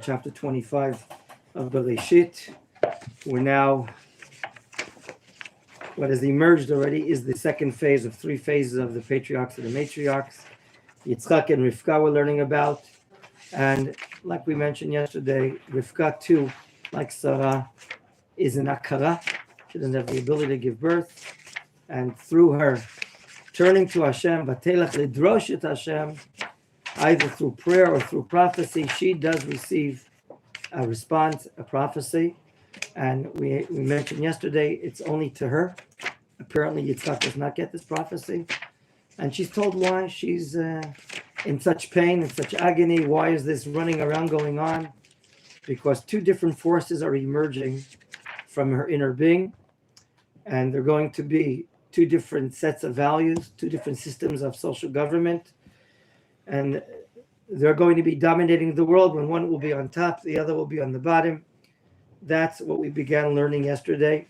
chapter 25 of Bereshit. We're now, what has emerged already is the second phase of three phases of the patriarchs and the matriarchs. Yitzchak and Rivka we're learning about. And like we mentioned yesterday, Rivka too, like Sarah, is an akara. She doesn't have the ability to give birth. And through her turning to Hashem, Batelach lidrosh et Hashem, either through prayer or through prophecy, she does receive a response, a prophecy. And we mentioned yesterday, it's only to her. Apparently, Yitzchak does not get this prophecy. And she's told why. She's in such pain, in such agony. Why is this running around going on? Because two different forces are emerging from her inner being. And they're going to be two different sets of values, two different systems of social government. And they're going to be dominating the world. When one will be on top, the other will be on the bottom. That's what we began learning yesterday.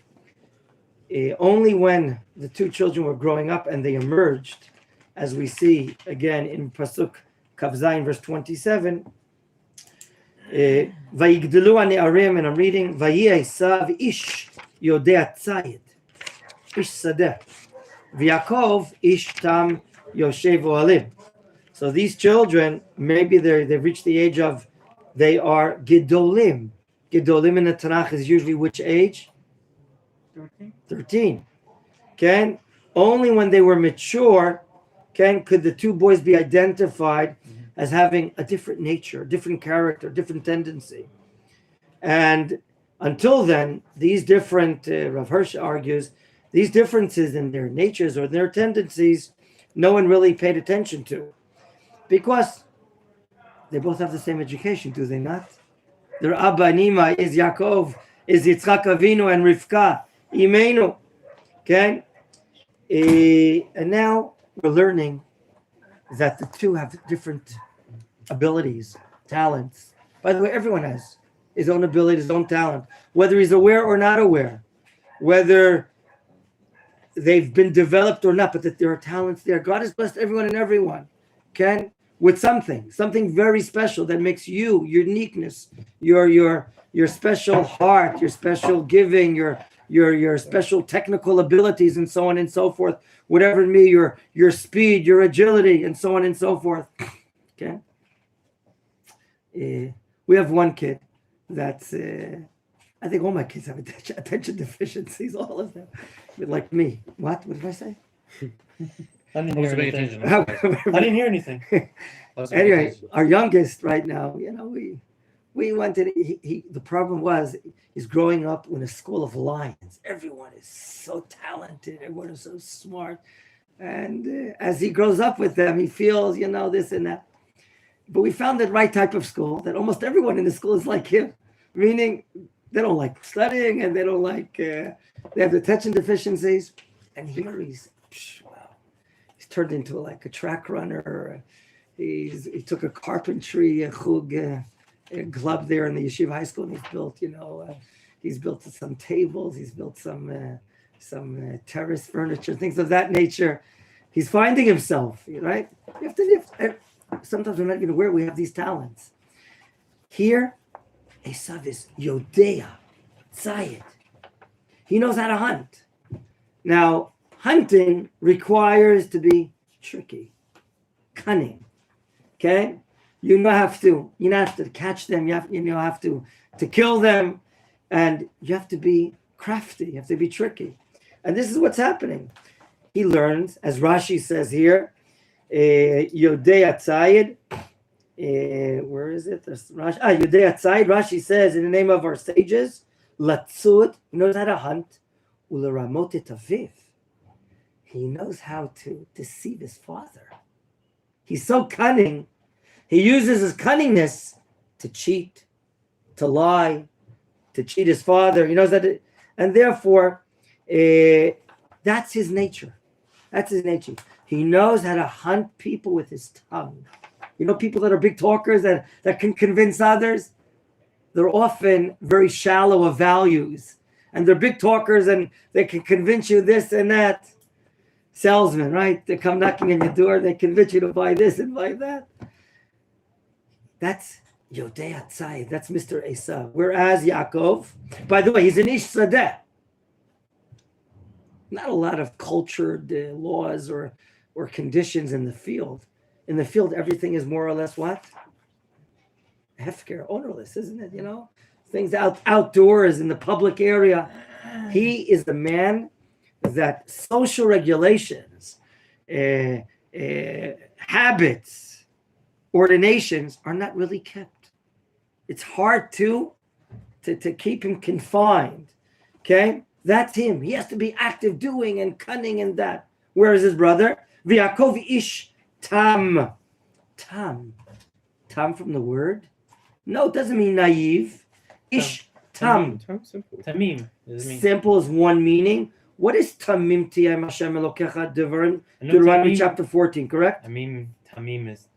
Only when the two children were growing up and they emerged, as we see again in Pasuk Kav Zayin, verse 27, Vayigdelu hane'arim, and I'm reading, Vayeh Esav ish yodea tzayid, ish sadeh, v'Yakov ish tam yoshev ohalim. So these children, maybe they've reached the age of, they are Gedolim. Gedolim in the Tanakh is usually which age? 13. Okay? Only when they were mature, could the two boys be identified as having a different nature, different character, different tendency. And until then, these different, Rav Hirsch argues, these differences in their natures or their tendencies, no one really paid attention to. Because they both have the same education, do they not? Their Abba and Ima is Yaakov, is Yitzchak Avinu and Rivka, Imenu. Okay? And now we're learning that the two have different abilities, talents. By the way, everyone has his own ability, his own talent, whether he's aware or not aware, whether they've been developed or not, but that there are talents there. God has blessed everyone and everyone. Okay? With something very special that makes you, your uniqueness, your special heart, your special giving, your special technical abilities, and so on and so forth. Whatever it may be, your speed, your agility, and so on and so forth. Okay. We have one kid that's, I think all my kids have attention deficiencies, all of them, like me. What did I say? I didn't hear anything. I didn't hear anything. Anyway, our youngest right now, we went to the problem was he's growing up in a school of lions. Everyone is so talented. Everyone is so smart. And as he grows up with them, he feels, this and that. But we found that right type of school, that almost everyone in the school is like him, meaning they don't like studying and they don't like, they have attention deficiencies. And here he's turned into like a track runner. He took a carpentry chug club there in the Yeshiva High School, and he's built some tables, he's built some terrace furniture, things of that nature. He's finding himself, right? You have to. Sometimes we're not even aware we have these talents. Here, Esav is Yodea Tzayid. He knows how to hunt. Now, hunting requires to be tricky, cunning. Okay, you have to catch them. You have to kill them, and you have to be crafty. You have to be tricky, and this is what's happening. He learns, as Rashi says here, Yodea Tzayid. Where is it? Yodea Tzayid. Rashi says in the name of our sages, Latzud. He knows how to hunt. Uleramot et aviv. He knows how to deceive his father. He's so cunning. He uses his cunningness to cheat, to lie, to cheat his father. He knows that, and therefore, that's his nature. That's his nature. He knows how to hunt people with his tongue. People that are big talkers that can convince others, they're often very shallow of values. And they're big talkers and they can convince you this and that. Salesmen, right? They come knocking on your door, they convince you to buy this and buy that. That's Yodei Atzai, that's Mr. Esav. Whereas Yaakov, by the way, he's an Ish Sadeh. Not a lot of cultured laws or conditions in the field. In the field, everything is more or less what? Hefker, ownerless, isn't it? You know, things outdoors in the public area. He is the man that social regulations, habits, ordinations are not really kept. It's hard to keep him confined. Okay, that's him. He has to be active, doing and cunning and that. Where is his brother? V'Yaakov ish tam. Tam from the word. No, it doesn't mean naive. Ish tam. Tamim. Simple is one meaning. What is tamim tiyam Hashem Elokecha? Deuteronomy chapter 14, correct? Tamim is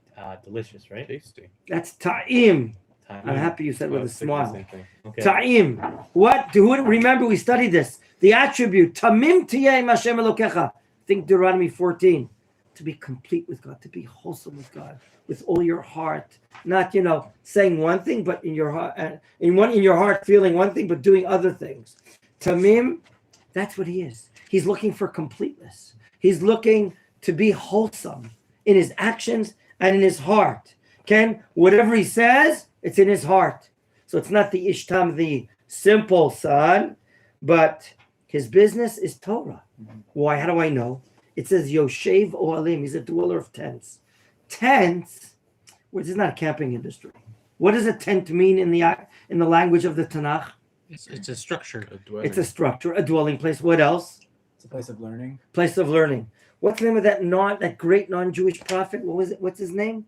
delicious, right? Tasty. That's ta'im. I'm happy you said with a smile. Okay. Ta'im. What? Remember we studied this. The attribute tamim tiyam Hashem Elokecha. Think Deuteronomy 14. To be complete with God, to be wholesome with God, with all your heart, not saying one thing, but in your heart, in your heart feeling one thing, but doing other things. Tamim, that's what he is. He's looking for completeness. He's looking to be wholesome in his actions and in his heart. Whatever he says, it's in his heart. So it's not the Ishtam, the simple son, but his business is Torah. Why? How do I know? It says Yoshev Ohalim. He's a dweller of tents. Tents, which is not a camping industry. What does a tent mean in the language of the Tanakh? It's a structure. It's a structure, a dwelling place. What else? It's a place of learning. Place of learning. What's the name of that great non-Jewish prophet? What was it? What's his name?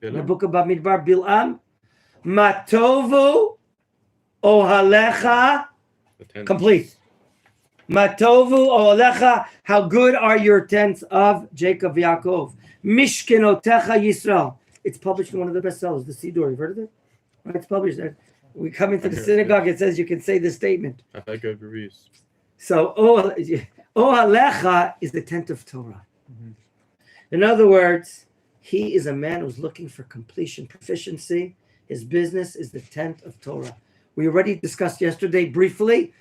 In the book of Bamidbar, Bil'am. Matovu Ohalecha. Complete. Matovu Ohalecha. How good are your tents of Jacob Yaakov? Mishkenotecha Yisrael. It's published in one of the bestsellers, the Siddur. You've heard of it? It's published there. We come into the synagogue, it says you can say this statement. I think I've reviews. So, Ohalecha is the tent of Torah. Mm-hmm. In other words, he is a man who's looking for completion, proficiency. His business is the tent of Torah. We already discussed yesterday briefly.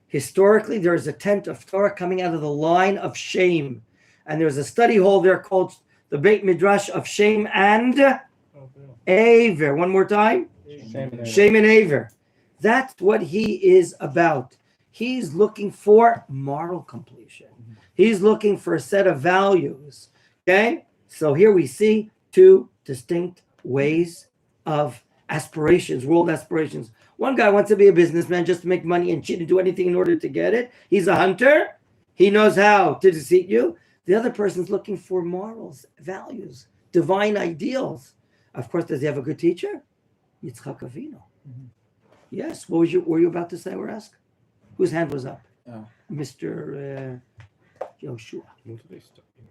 Historically, there is a tent of Torah coming out of the line of Shem. And there's a study hall there called the Beit Midrash of Shem and Aver. One more time. Shem and Aver. That's what he is about. He's looking for moral completion. He's looking for a set of values. Okay? So here we see two distinct ways of aspirations, world aspirations. One guy wants to be a businessman just to make money and cheat and do anything in order to get it. He's a hunter. He knows how to deceive you. The other person's looking for morals, values, divine ideals. Of course, does he have a good teacher? Yitzchak Avinu. Mm-hmm. Yes. What were you about to say or ask? Whose hand was up? Mr. Yoshua.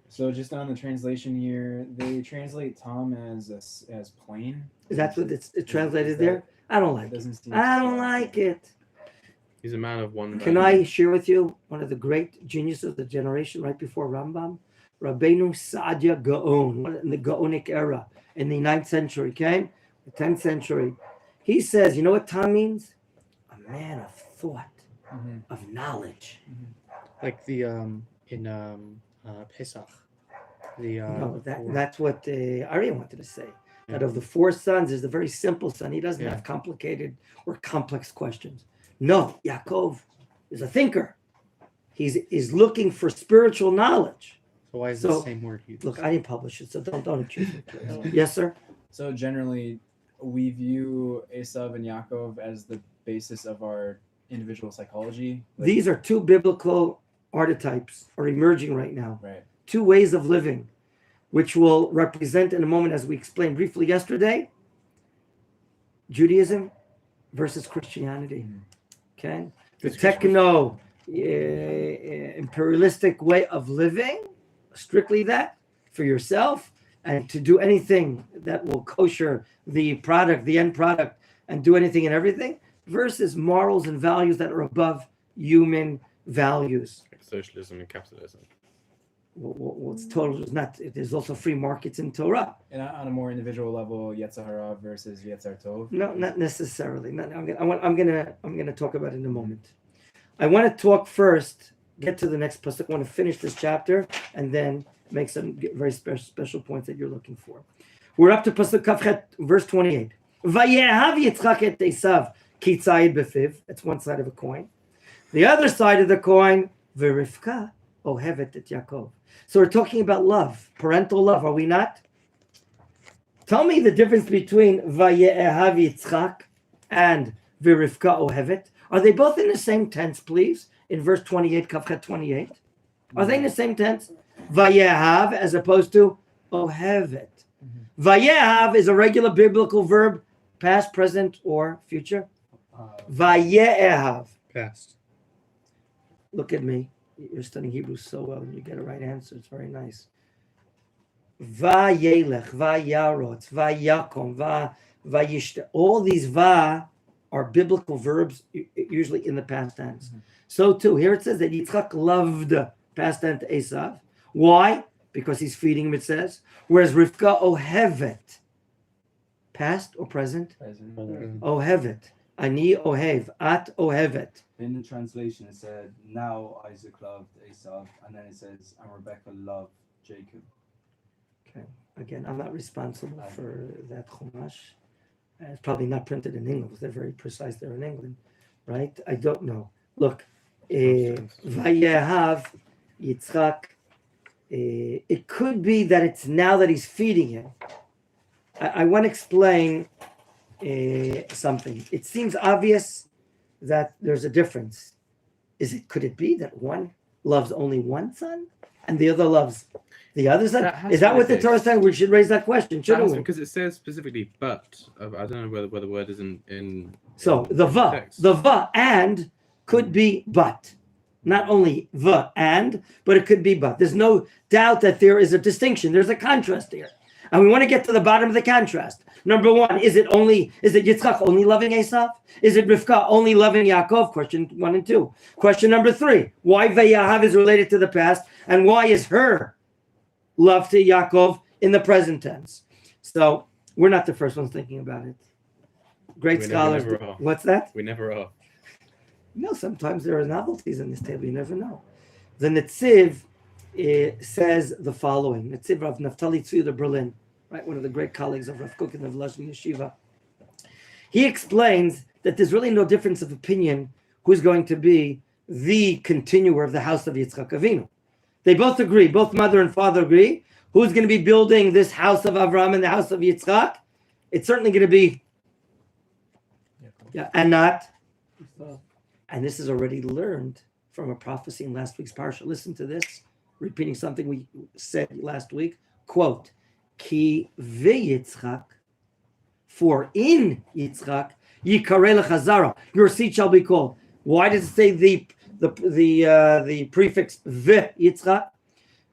So just on the translation here, they translate Tom as plain. Is that what it's translated there? I don't like it. I don't like it. He's a man of one. Can I share with you one of the great geniuses of the generation right before Rambam? Rabbeinu Saadia Gaon, in the Gaonic era, in the 9th century, okay? The 10th century. He says, you know what Tom means? A man of thought, of knowledge. Like the in Pesach. That's what Arya wanted to say. That of the 4 sons is the very simple son. He doesn't have complicated or complex questions. No, Yaakov is a thinker. He's looking for spiritual knowledge. So why is the same word used? Look, I didn't publish it, so don't accuse me. Yes, sir? So generally, we view Esav and Yaakov as the basis of our individual psychology. These are 2 biblical archetypes are emerging right now. Right. 2 ways of living, which will represent in a moment, as we explained briefly yesterday, Judaism versus Christianity. Okay? The techno imperialistic way of living, strictly that, for yourself, and to do anything that will kosher the product, the end product, and do anything and everything, versus morals and values that are above human values. Like socialism and capitalism. what's total is not. There's also free markets in Torah. And on a more individual level, Yetzer Hara versus Yetzer Tov. No, not necessarily. I'm gonna talk about it in a moment. I want to talk first. Get to the next pasuk. I want to finish this chapter and then make some very special points that you're looking for. We're up to pasuk Kafchet, verse 28. Vayehav Yitzchak et Esav ki tzayid befiv. That's one side of a coin. The other side of the coin, V'Rivka ohevet et Yaakov. So we're talking about love, parental love, are we not? Tell me the difference between Vayehav Yitzchak and V'Rivka ohevet. Are they both in the same tense, please? In verse 28, Kafchet 28. Are they in the same tense? Vayehav as opposed to ohevet. Vayehav is a regular biblical verb, past, present, or future. Vayehav. Past. Look at me. You're studying Hebrew so well and you get a right answer. It's very nice. Vayelech, vayarot, vayakom, vayishte. All these va are biblical verbs, usually in the past tense. So too, here it says that Yitzchak loved past tense Esav. Why? Because he's feeding him, it says. Whereas Rivka ohevet, past or present? Present. Ohevet. Ani ohev, at ohevet. In the translation, it said, now Isaac loved Esau, and then it says, and Rebecca loved Jacob. Okay. Again, I'm not responsible for that chumash. It's probably not printed in English. They're very precise there in England, right? I don't know. Look, Vayehav Yitzchak. It could be that it's now that he's feeding him. I want to explain something. It seems obvious that there's a difference. Could it be that one loves only one son and the other loves the other son? Is that what the Torah is saying? We should raise that question, shouldn't we? Because it says specifically "but." I don't know whether the word is in. So the va and could be but. Not only the and, but it could be but. There's no doubt that there is a distinction. There's a contrast here. And we want to get to the bottom of the contrast. Number one, is it Yitzchak only loving Esav? Is it Rivka only loving Yaakov? Question 1 and 2. Question number 3, why Vayehav is related to the past, and why is her love to Yaakov in the present tense? So we're not the first ones thinking about it. Great scholars. What's that? We never are. No, sometimes there are novelties in this table. You never know. The Netziv says the following. Netziv Rav Naftali Tzvi of Berlin, right, one of the great colleagues of Rav Kook and of Lashon Yeshiva. He explains that there's really no difference of opinion who's going to be the continuer of the house of Yitzchak Avinu. They both agree, both mother and father agree, who's going to be building this house of Avraham and the house of Yitzchak. It's certainly going to be, and not. And this is already learned from a prophecy in last week's parsha. Listen to this, repeating something we said last week. Quote, Ki ve'Yitzchak, for in Yitzchak, Yikareh lechazara, your seed shall be called. Why does it say the prefix ve'Yitzchak?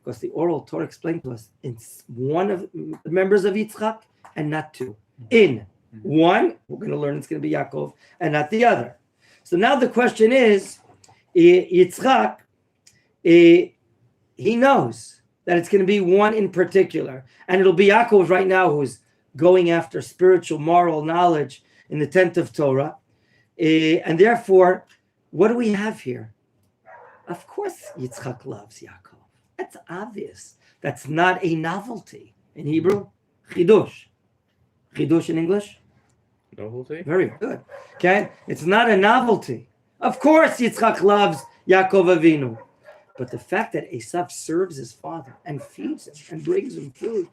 Because the oral Torah explained to us it's one of the members of Yitzchak and not two. In one, we're going to learn it's going to be Yaakov and not the other. So now the question is, Yitzchak, he knows that it's going to be one in particular, and it'll be Yaakov right now who's going after spiritual, moral knowledge in the tent of Torah, and therefore, what do we have here? Of course, Yitzchak loves Yaakov. That's obvious. That's not a novelty in Hebrew. Chidush. Chidush in English? Novelty? Very good. Okay? It's not a novelty. Of course, Yitzchak loves Yaakov Avinu. But the fact that Esav serves his father and feeds him and brings him food,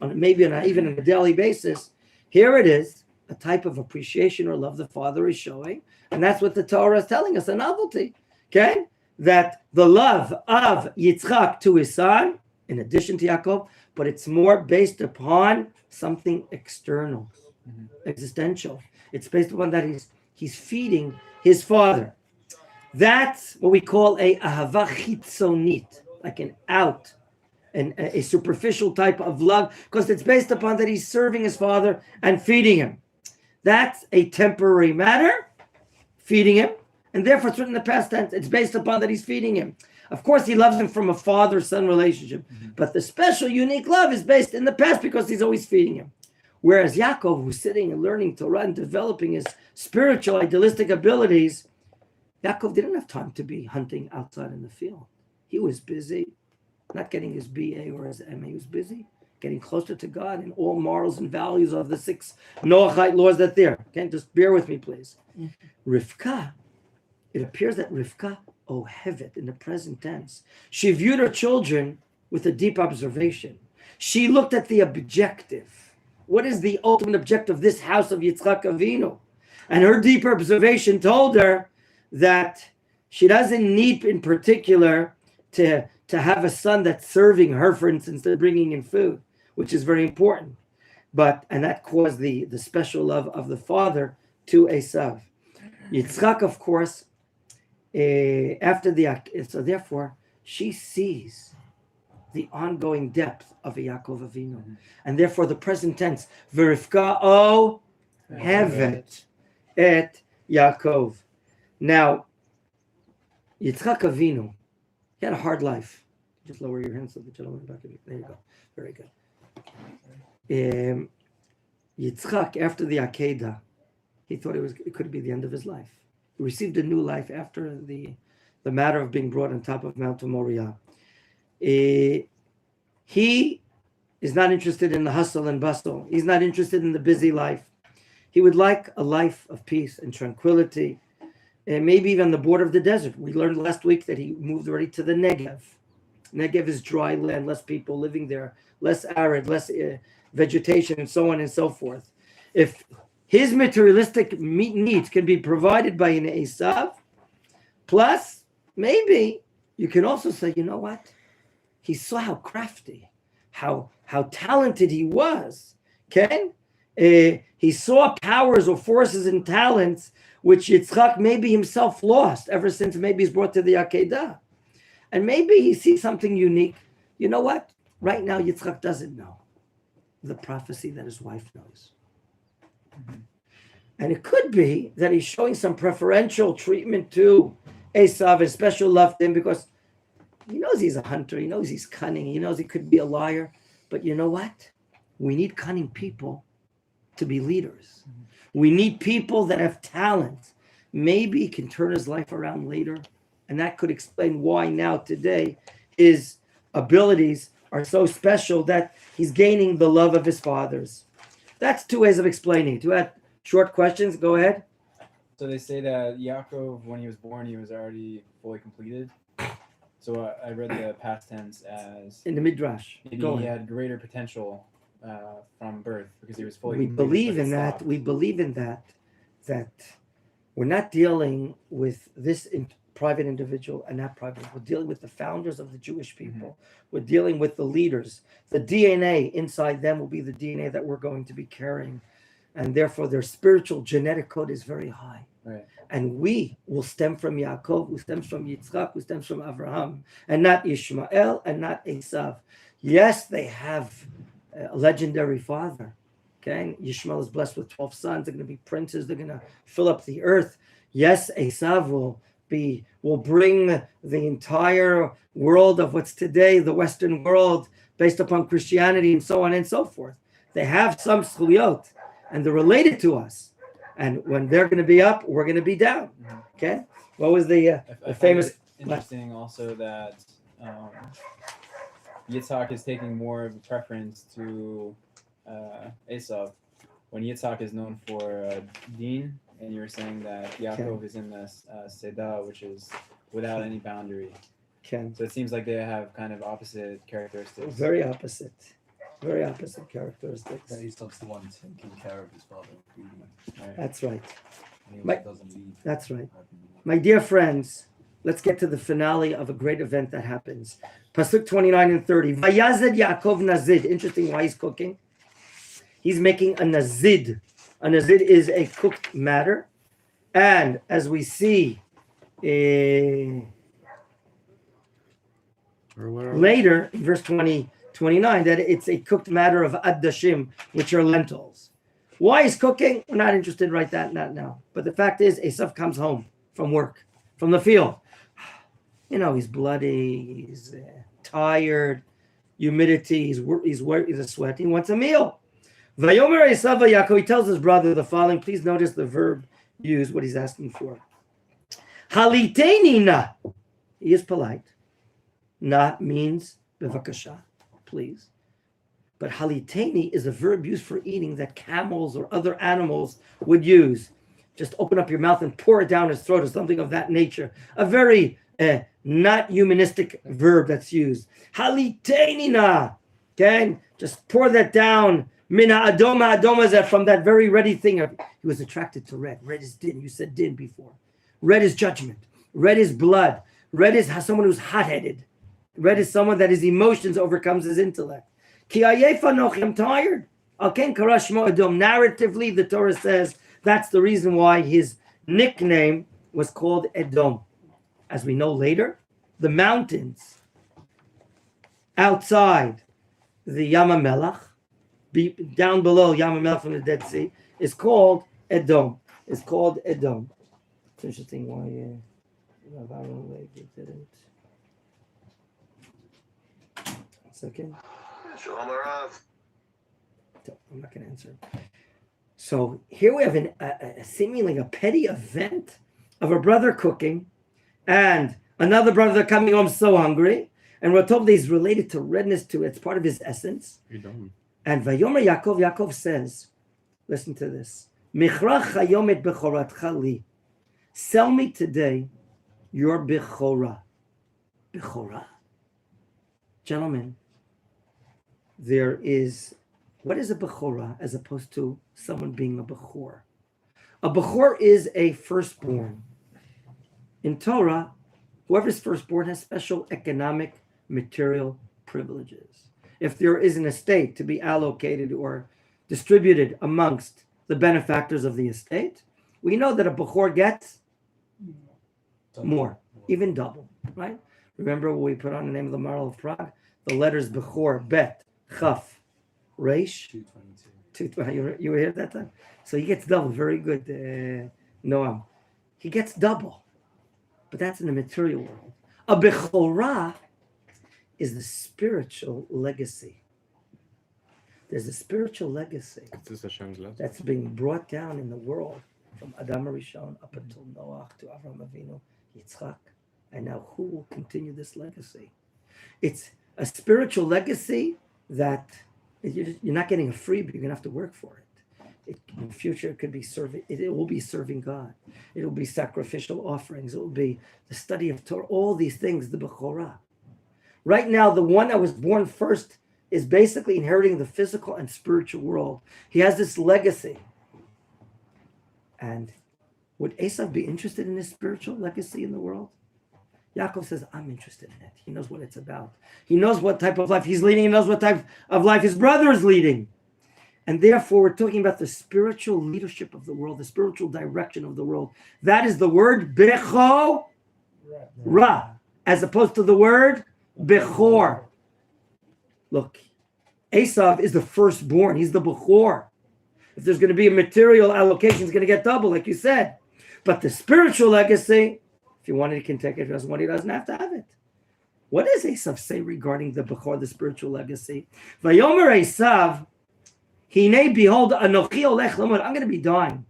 even on a daily basis, here it is, a type of appreciation or love the father is showing. And that's what the Torah is telling us, a novelty. Okay? That the love of Yitzchak to his son, in addition to Yaakov, but it's more based upon something external. Existential. It's based upon that he's feeding his father. That's what we call a ahava chitzonit, like an out, and a superficial type of love, because it's based upon that he's serving his father and feeding him. That's a temporary matter, feeding him, and therefore it's written in the past tense. It's based upon that he's feeding him. Of course, he loves him from a father-son relationship, but the special, unique love is based in the past because he's always feeding him. Whereas Yaakov, who's sitting and learning Torah and developing his spiritual, idealistic abilities, Yaakov didn't have time to be hunting outside in the field. He was busy, not getting his BA or his MA. He was busy getting closer to God in all morals and values of the 6 Noachite laws that there. Okay, just bear with me, please. Rivka, it appears that Rivka ohevet in the present tense. She viewed her children with a deep observation. She looked at the objective. What is the ultimate objective of this house of Yitzchak Avinu? And her deep observation told her that she doesn't need in particular to have a son that's serving her, for instance, they're bringing in food, which is very important. And that caused the special love of the father to Esav. Yitzchak, of course, so therefore, she sees the ongoing depth of a Yaakov Avinu. And therefore, the present tense, V'rivka o hevet et Yaakov. Now, Yitzchak Avinu, he had a hard life. Just lower your hands so the gentleman back of you. There you go. Very good. Yitzchak, after the Akedah, he thought it could be the end of his life. He received a new life after the matter of being brought on top of Mount Moriah. He is not interested in the hustle and bustle. He's not interested in the busy life. He would like a life of peace and tranquility, and maybe even on the border of the desert. We learned last week that he moved already to the Negev. Negev is dry land, less people living there, less arid, less vegetation, and so on and so forth. If his materialistic needs can be provided by an Esav, plus maybe you can also say, you know what? He saw how crafty, how talented he was. Okay? He saw powers or forces and talents which Yitzchak maybe himself lost ever since maybe he's brought to the Akedah. And maybe he sees something unique. You know what? Right now, Yitzchak doesn't know the prophecy that his wife knows. And it could be that he's showing some preferential treatment to Esav and special love to him because he knows he's a hunter. He knows he's cunning. He knows he could be a liar. But you know what? We need cunning people to be leaders. We need people that have talent. Maybe he can turn his life around later. And that could explain why now today his abilities are so special that he's gaining the love of his fathers. That's 2 ways of explaining. Do you have short questions? Go ahead. So they say that Yaakov, when he was born, he was already fully completed. So I read the past tense as in the Midrash. Maybe he had greater potential from birth because he was fully we completed. Believe in that. Stopped. We believe in that we're not dealing with this private individual and not private. We're dealing with the founders of the Jewish people. We're dealing with the leaders. The DNA inside them will be the DNA that we're going to be carrying. And therefore, their spiritual genetic code is very high. Right. And we will stem from Yaakov, who stems from Yitzchak, who stems from Abraham, and not Ishmael and not Esav. Yes, they have a legendary father. Okay, Ishmael is blessed with 12 sons. They're going to be princes. They're going to fill up the earth. Yes, Esav will bring the entire world of what's today the Western world based upon Christianity and so on and so forth. They have some schuliyot, and they're related to us. And when they're going to be up, we're going to be down. Okay? What was the famous... Interesting also that Yitzhak is taking more of a preference to Esav, when Yitzhak is known for Din, and you're saying that Yaakov is in this Sedah, which is without any boundary. So it seems like they have kind of opposite characteristics. Very opposite characteristics. Esav's the one taking care of his father. Right. That's right. Doesn't leave. That's right. My dear friends, let's get to the finale of a great event that happens. Pasuk 29 and 30. Vayazed Yaakov nazid. Interesting why he's cooking. He's making a nazid. A nazid is a cooked matter. And as we see later in verse 29, that it's a cooked matter of ad-dashim, which are lentils. Why he's cooking? We're not interested not now. But the fact is, Esav comes home from work, from the field. He's bloody, he's tired, humidity, he's a sweat. He wants a meal. Vayomer Esav Yaakov, he tells his brother the following. Please notice the verb used, what he's asking for. Haliteni na. He is polite. Na means bevakasha, please. But haliteni is a verb used for eating that camels or other animals would use. Just open up your mouth and pour it down his throat or something of that nature. A very not humanistic verb that's used. Haliteni na. Okay? Just pour that down. Mina adoma, adoma is that from that very ready thing. He was attracted to red. Red is din. You said din before. Red is judgment. Red is blood. Red is someone who's hot-headed. Red is someone that his emotions overcomes his intellect. Ki ayef anochi, I'm tired. Alken kara shmo adom. Narratively, the Torah says that's the reason why his nickname was called Edom. As we know later, the mountains outside the Yam HaMelech, down below Yam HaMelech from the Dead Sea, is called Edom. It's called Edom. It's interesting why Rav Aaron Levi didn't. 1 second. Shalom Arav. I'm not going to answer. So here we have a seemingly a petty event of a brother cooking and another brother coming home so hungry. And we're told that he's related to redness too. It's part of his essence. And Vayomer Yaakov says, listen to this. Michrach hayom et bechoratcha li. Sell me today your bechora. Bechora. Gentlemen, there is, what is a bechora as opposed to someone being a bechor? A bechor is a firstborn. In Torah, whoever's firstborn has special economic, material privileges. If there is an estate to be allocated or distributed amongst the benefactors of the estate, we know that a bechor gets more, even double, right? Remember when we put on the name of the Maral of Prague? The letters bechor, bet, chaf, reish. 222. You were here at that time? So he gets double. Very good, Noam. He gets double. But that's in the material world. A bechorah is the spiritual legacy. There's a spiritual legacy that's being brought down in the world from Adam Rishon up until Noah to Avraham Avinu, Yitzchak. And now who will continue this legacy? It's a spiritual legacy that you're not getting a freebie. You're going to have to work for it. In the future, it could be serving. It will be serving God. It will be sacrificial offerings. It will be the study of Torah. All these things, the Bechorah. Right now, the one that was born first is basically inheriting the physical and spiritual world. He has this legacy. And would Esav be interested in this spiritual legacy in the world? Yaakov says, I'm interested in it. He knows what it's about. He knows what type of life he's leading. He knows what type of life his brother is leading. And therefore, we're talking about the spiritual leadership of the world, the spiritual direction of the world. That is the word Bechorah, as opposed to the word Bechor. Look, Esav is the firstborn. He's the Bechor. If there's going to be a material allocation, it's going to get double, like you said. But the spiritual legacy, if you want it, he can take it. If he doesn't want it, he doesn't have to have it. What does Esav say regarding the Bechor, the spiritual legacy? Vayomer Esav, Hine, behold, Anochi olech lamot. I'm going to be dying.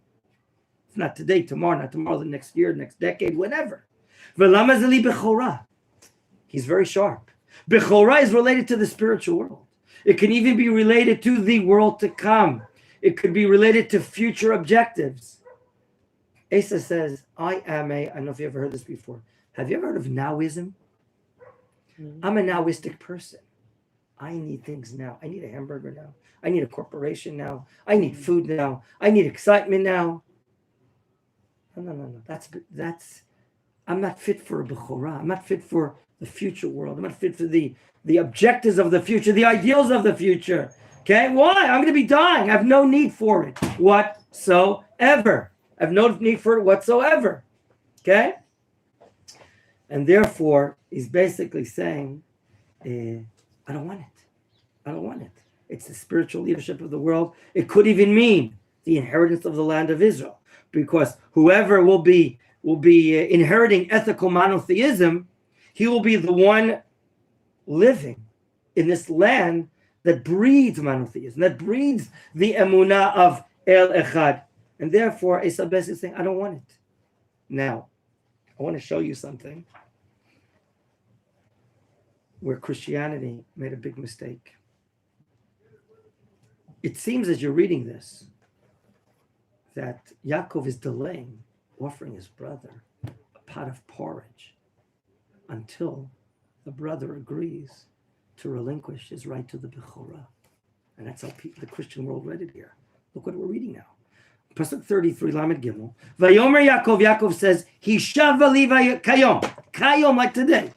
If not today, tomorrow, not tomorrow, the next year, next decade, whenever. V'lama zeli Bechorah. He's very sharp. Bechorah is related to the spiritual world. It can even be related to the world to come. It could be related to future objectives. Asa says, I don't know if you ever heard this before. Have you ever heard of nowism? I'm a nowistic person. I need things now. I need a hamburger now. I need a corporation now. I need food now. I need excitement now. No. That's. I'm not fit for a Bechorah. I'm not fit for the future world. I'm not fit for the objectives of the future, the ideals of the future. Okay? Why? I'm going to be dying. I have no need for it whatsoever. I have no need for it whatsoever. Okay? And therefore, he's basically saying, I don't want it. I don't want it. It's the spiritual leadership of the world. It could even mean the inheritance of the land of Israel, because whoever will be inheriting ethical monotheism He will be the one living in this land that breeds monotheism, that breeds the emunah of El Echad. And therefore, Esav is saying, I don't want it. Now, I want to show you something where Christianity made a big mistake. It seems as you're reading this that Yaakov is delaying offering his brother a pot of porridge until the brother agrees to relinquish his right to the Bechorah. And that's how the Christian world read it here. Look what we're reading now. Pasuk 33, Lamed Gimel. Vayomer Yaakov says, Hishava li kayom, like today.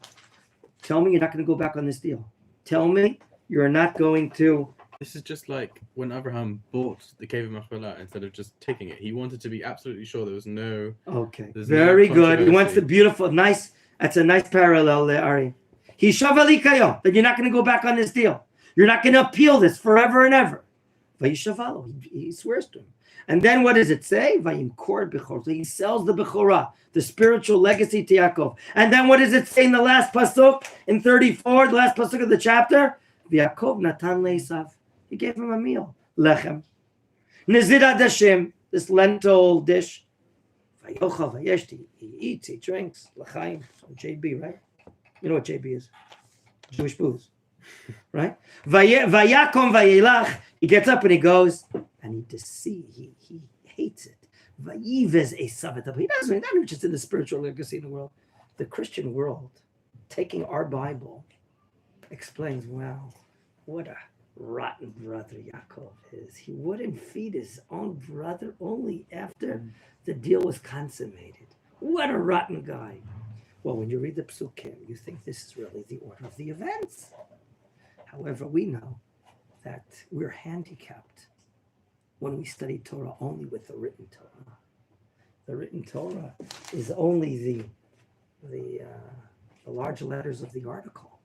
Tell me you're not going to go back on this deal. Tell me you're not going to. This is just like when Abraham bought the cave of Machpelah instead of just taking it. He wanted to be absolutely sure there was no. Okay, there's very no good. He wants controversy. the beautiful, nice. That's a nice parallel there, Ari. Hishava li kayom, that you're not going to go back on this deal. You're not going to appeal this forever and ever. Vayishavalu, he swears to him. And then what does it say? Vayimkor bechor. So he sells the Bechorah, the spiritual legacy to Yaakov. And then what does it say in the last pasuk, in 34, the last pasuk of the chapter? Yaakov natan le'esav. He gave him a meal, lechem. Nezira dashim, this lentil dish. Vayochal vayeshti. He eats, he drinks. L'chaim, JB, right? You know what JB is? Jewish booze, right? Vayakom vayelach. He gets up and he goes. And he deceives, he hates it. Vayivez Esav. He doesn't, not interested in the spiritual legacy in the world. The Christian world, taking our Bible, explains, wow, what a rotten brother Yaakov is. He wouldn't feed his own brother only after the deal was consummated. What a rotten guy. Well, when you read the Psukim, you think this is really the order of the events. However, we know that we're handicapped when we study Torah only with the written Torah. The written Torah is only the large letters of the article.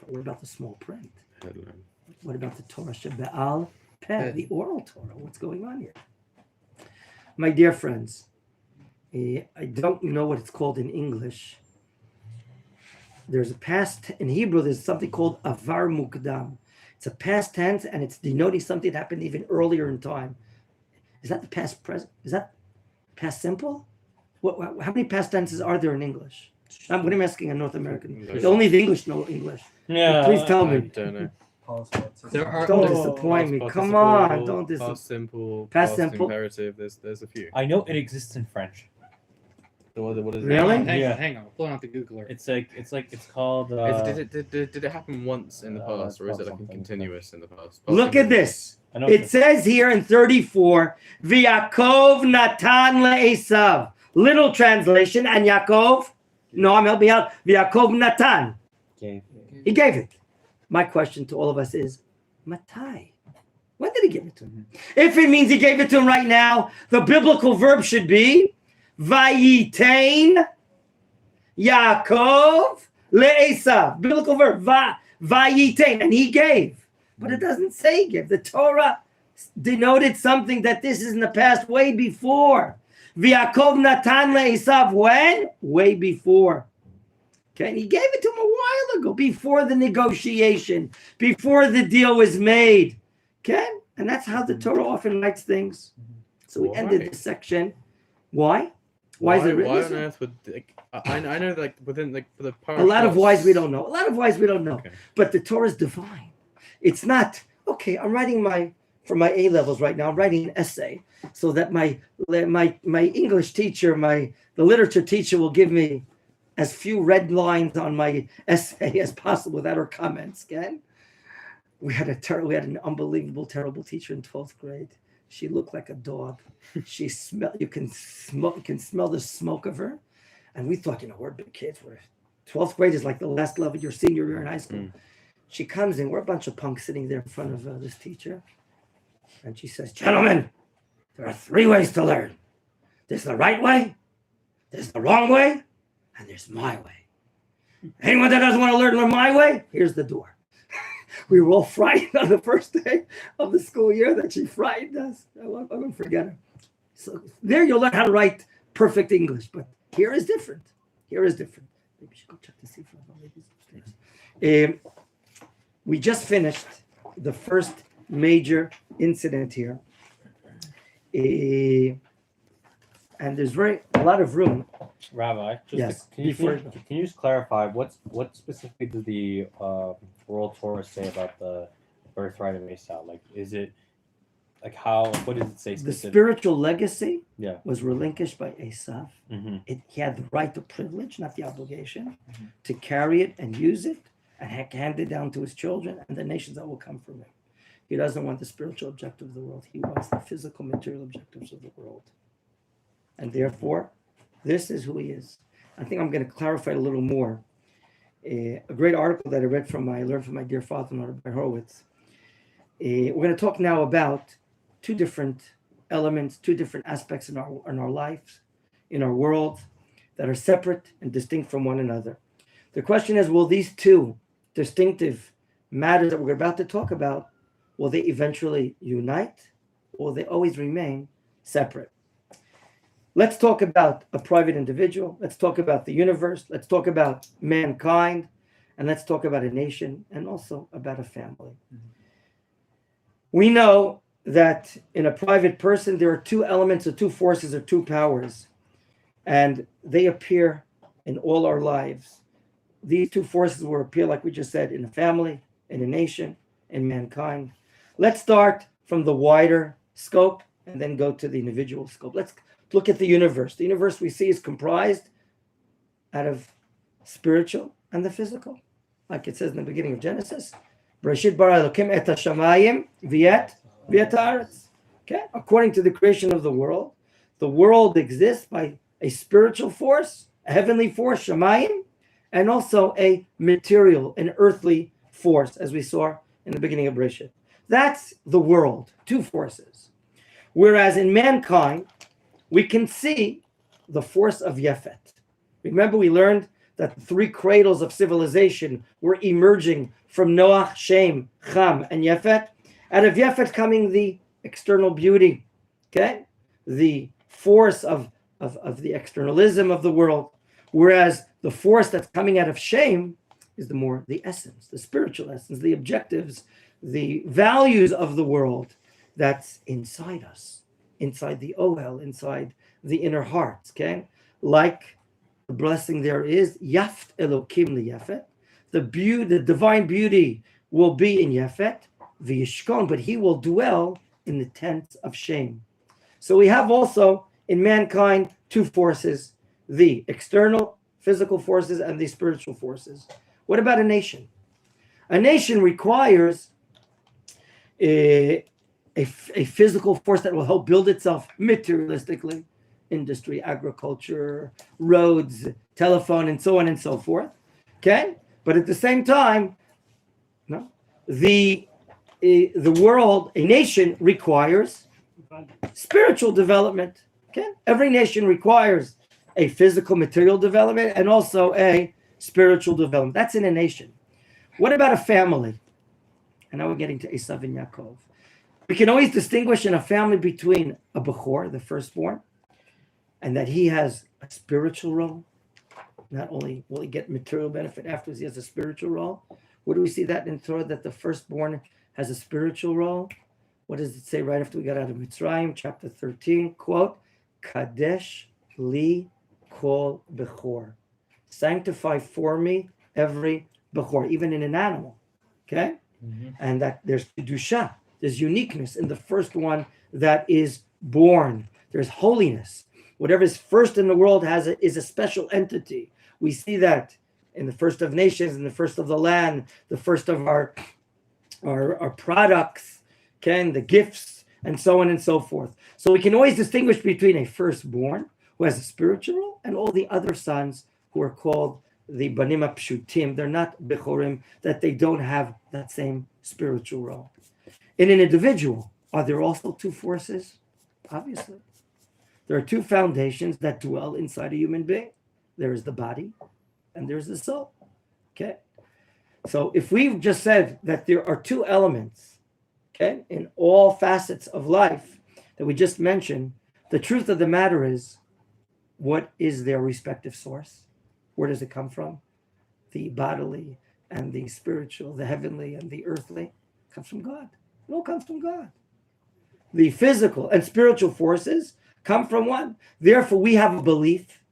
But what about the small print? Headline. What about the Torah Shebe'al Peh, the oral Torah? What's going on here? My dear friends, I don't know what it's called in English. There's a past, in Hebrew, there's something called Avar Mukdam. It's a past tense, and it's denoting something that happened even earlier in time. Is that the past present? Is that past simple? How many past tenses are there in English? What am I asking a North American? English. Only the English know English. Yeah. Please tell I me. don't know. There are. Don't oh, disappoint me. Past Come participle, on, don't disappoint. Past simple. Past simple. Imperative. There's a few. I know it exists in French. What is it? Really? Hang on. Pulling out the Googler. It's called. Did it happen once in the past, or is it like a continuous in the past? Look at this. I know It says here in 34, V'Yakov Natan le'esav. Little translation, and Yaakov, no, I'm helping out. V'Yakov Natan. Okay. He gave it. My question to all of us is, Matai? When did he give it to him? If it means he gave it to him right now, the biblical verb should be, Vayitain Yaakov le'esav. Biblical verb, Vayitain, and he gave. But it doesn't say he gave. The Torah denoted something that this is in the past, way before. V'Yaakov natan le'esav, when? Way before. Okay, and he gave it to him a while ago, before the negotiation, before the deal was made. Okay, and that's how the Torah often writes things. So we ended this section. Why? Why is it written? Why this on way? earth would I know like within like for the A lot of whys Parashas- we don't know. A lot of whys we don't know. Okay. But the Torah is divine. It's not, okay, I'm writing for my A levels right now, I'm writing an essay so that my English teacher, the literature teacher will give me as few red lines on my essay as possible without her comments. Okay? We had an unbelievable, terrible teacher in 12th grade. She looked like a dog. You can smell the smoke of her. And we thought, we're big kids. 12th grade is like the last level of your senior year in high school. She comes in, we're a bunch of punks sitting there in front of this teacher. And she says, gentlemen, there are 3 ways to learn. There's the right way, there's the wrong way, and there's my way. Anyone that doesn't want to learn my way, here's the door. We were all frightened on the first day of the school year that she frightened us. I won't forget her. So there you'll learn how to write perfect English, but here is different. Here is different. Maybe you should go check to see if maybe upstairs. We just finished the first major incident here. And there's a lot of room. Rabbi, Yes, can you before- can you just clarify what specifically does the World Torah say about the birthright of Esau? Like, is it like what does it say The specifically? spiritual legacy Yeah. was relinquished by Esau. Mm-hmm. He had the right, the privilege, not the obligation, to carry it and use it and hand it down to his children and the nations that will come from him. He doesn't want the spiritual objective of the world. He wants the physical, material objectives of the world. And therefore, this is who he is. I think I'm going to clarify a little more. A great article that I learned from my dear father-in-law, Rabbi Horowitz. We're going to talk now about two different elements, two different aspects in our lives, in our world, that are separate and distinct from one another. The question is, will these two distinctive matters that we're about to talk about, will they eventually unite, or will they always remain separate? Let's talk about a private individual. Let's talk about the universe. Let's talk about mankind. And let's talk about a nation and also about a family. We know that in a private person, there are two elements or two forces or two powers, and they appear in all our lives. These two forces will appear, like we just said, in a family, in a nation, in mankind. Let's start from the wider scope and then go to the individual scope. Let's look at the universe. The universe we see is comprised out of spiritual and the physical. Like it says in the beginning of Genesis, Bereshit bara Elokim et hashamayim v'et haaretz. Okay? According to the creation of the world exists by a spiritual force, a heavenly force, shamayim, and also a material, an earthly force, as we saw in the beginning of Bereshit. That's the world, two forces. Whereas in mankind, we can see the force of Yefet. Remember, we learned that the three cradles of civilization were emerging from Noach, Shem, Cham, and Yefet. Out of Yefet coming the external beauty, okay? The force of the externalism of the world. Whereas the force that's coming out of Shem is the essence, the spiritual essence, the objectives, the values of the world that's inside us, inside the Ohel, inside the inner hearts, okay? Like the blessing there is, Yaft Elokim liyafet, the divine beauty will be in Yefet, v'yishkon, but he will dwell in the tents of Shem. So we have also in mankind two forces, the external physical forces and the spiritual forces. What about a nation? A nation requires a physical force that will help build itself materialistically, industry, agriculture, roads, telephone, and so on and so forth. Okay? But at the same time, no, the world, a nation requires spiritual development. Okay? Every nation requires a physical material development and also a spiritual development. That's in a nation. What about a family? And now we're getting to Esav and Yaakov. We can always distinguish in a family between a Bechor, the firstborn, and that he has a spiritual role. Not only will he get material benefit afterwards, he has a spiritual role. Where do we see that in Torah, that the firstborn has a spiritual role? What does it say right after we got out of Mitzrayim, chapter 13? Quote, Kadesh li kol Bechor. Sanctify for me every Bechor, even in an animal. Okay? Mm-hmm. And that there's Kedusha, there's uniqueness in the first one that is born. There's holiness. Whatever is first in the world is a special entity. We see that in the first of nations, in the first of the land, the first of our products, okay, and the gifts, and so on and so forth. So we can always distinguish between a firstborn who has a spiritual role and all the other sons who are called the Banim Pshutim. They're not Bechorim, that they don't have that same spiritual role. In an individual, are there also two forces? Obviously. There are two foundations that dwell inside a human being. There is the body and there's the soul. Okay? So if we've just said that there are two elements, okay, in all facets of life that we just mentioned, the truth of the matter is, what is their respective source? Where does it come from? The bodily and the spiritual, the heavenly and the earthly, comes from God. It all comes from God. The physical and spiritual forces come from one. Therefore, we have a belief